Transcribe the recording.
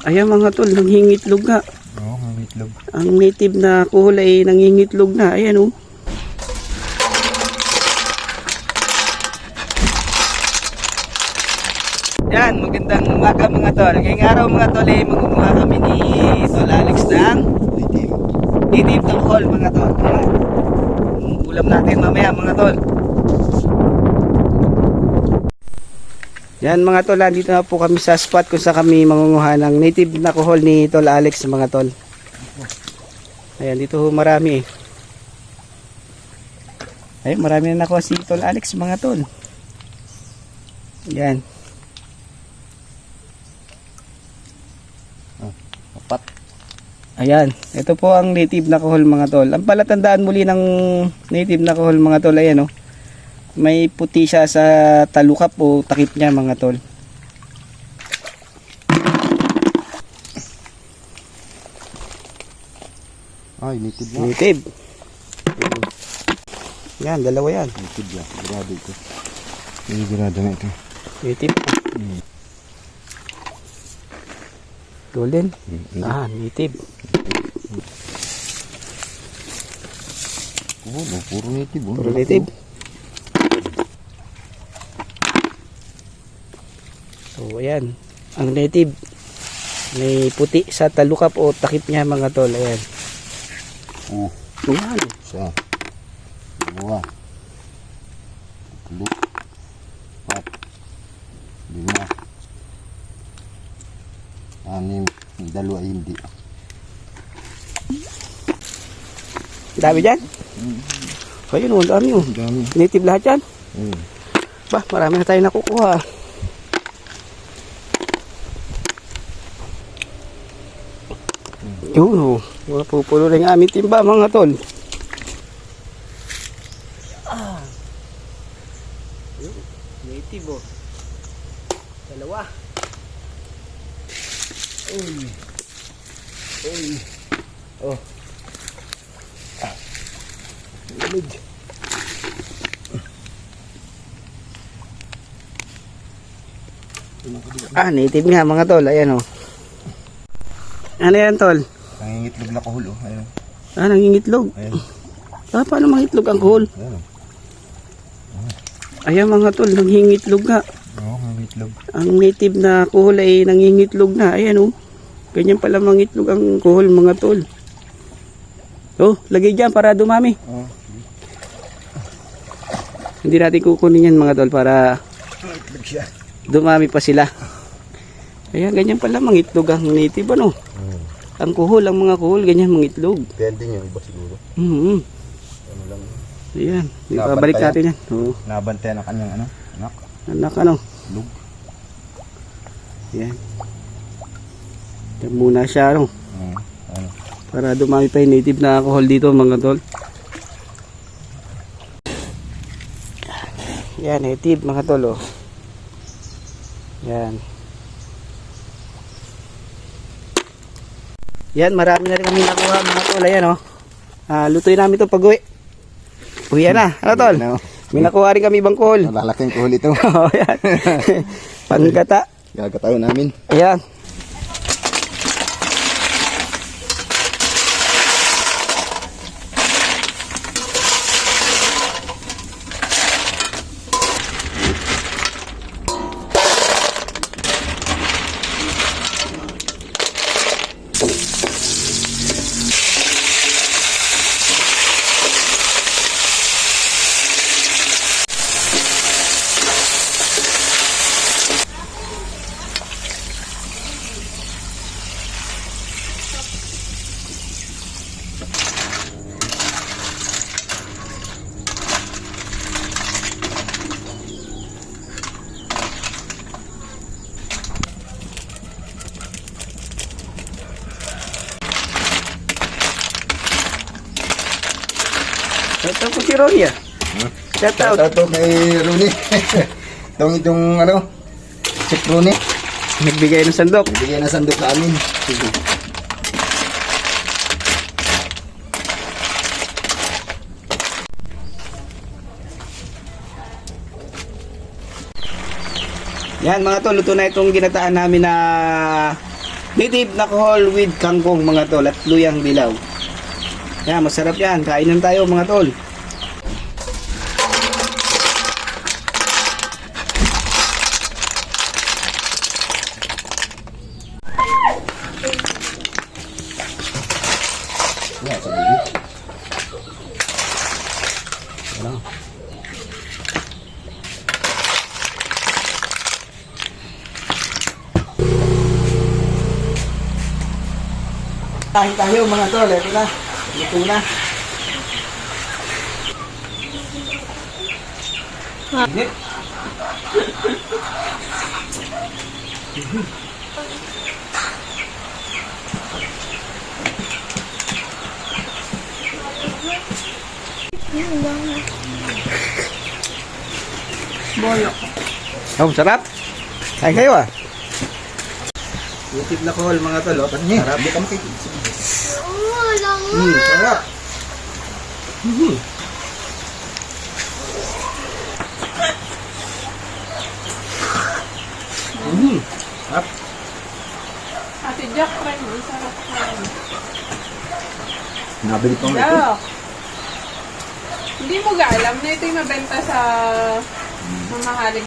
Ayan mga tol, nangingitlog nga. Oo, nangingitlog. Ang native na kuhol ay nangingitlog na. Ayan oh. Yan, magandang umaga mga tol. Ngayong araw mga tol ay magmumukha kami ni Tol Alex ng native na kuhol mga tol. Ulam natin mamaya mga tol. Yan mga tol, dito na po kami sa spot kung saan kami mangunguha ng native na kuhol ni Tol Alex mga tol. Ayan, dito marami eh. Ayun, marami na nakuha si Tol Alex mga tol. Yan. Apat. Ayan, ito po ang native na kuhol mga tol. Ang palatandaan muli ng native na kuhol mga tol, ayan oh. May puti siya sa talukap o takip niya mga tol. Ay, native na. Native. Yan, dalawa yan. Native yan. Sigurado ito. Sigurado na ito. Native. Golden. Ah, native. Oo, puro native. Puro native. So, ayan. Ang native. May puti sa talukap o takip niya mga tol. Ayan. Oo. Ayan. Isa. Dalawa. Tatlo. Apat. Lima. Anim. Dalawa hindi. Dami dyan? Ayun, ang dami yun. Dami. Native lahat yan. Ba, Marami na tayo nakukuha. Yun o. Mapupulo na yung aming timba mga tol. Yun. Native o. Dalawa. Uy. Oh. Lamig. Native nga mga tol. Ayan o. Ano yan tol? nangingitlog na kuhol. Ayun. Nangingitlog. Ayun. Paano mangitlog ang kuhol? Ayun. Ayan mga tol, nangingitlog nga. Oo, nangingitlog. Ang native na kuhol ay nangingitlog na. Ayan oh. Ganyan pala mangitlog ang kuhol mga tol. Oh, lagay dyan para dumami. Oo. Hindi natin kukunin yan mga tol para dumami pa sila. Ayan, ganyan pala mangitlog ang native ano. Ang kuhol, ang mga kuhol, ganyan mangitlog. Depende nyo, iba siguro. Ano lang. Ayan, ibabalik natin yan. Oo. Nabantayan ang kanyang ano, anak. Anak ano. Lug. Ayan. Diyan muna siya ano. Ano. Para dumami pa yung native na alcohol dito mga tol. Yan, native mga tol oh. Yan. Yan, marami na rin kami nakuha mga tol. Ayan oh. Lutuin namin ito pag uwi. Uwi na. Ano tol? May nakuha rin kami ibang kuhol. Malalaking kuhol ito. Oh, yan. Panggata. Gagataw namin. Ayan. Ito po si Ronnie ah. Shout out. Shout out kay Rooney. itong ano, si Rooney. Nagbigay ng sandok. Bigyan na sandok sa amin. Sige. Yan mga tol, luto na itong ginataan namin na Native na kohol with kangkong mga tol at luyang dilaw. Yan, masarap yan. Kainan tayo mga tol. Yan, sa bibi. Ano? Tayo tayo mga tol. Ito na. Luto na. Init. Bolo. Oh, sarap. Kain kayo ah. Native na kohol mga tol. Oh. Ano yan? Sarap. Hindi ka makikita. Sarap. Sarap. Ate Jack, try mo. Sarap na. Nabili pa ulit. Jack. Hindi mo ga alam na ito yung mabenta sa mamahaling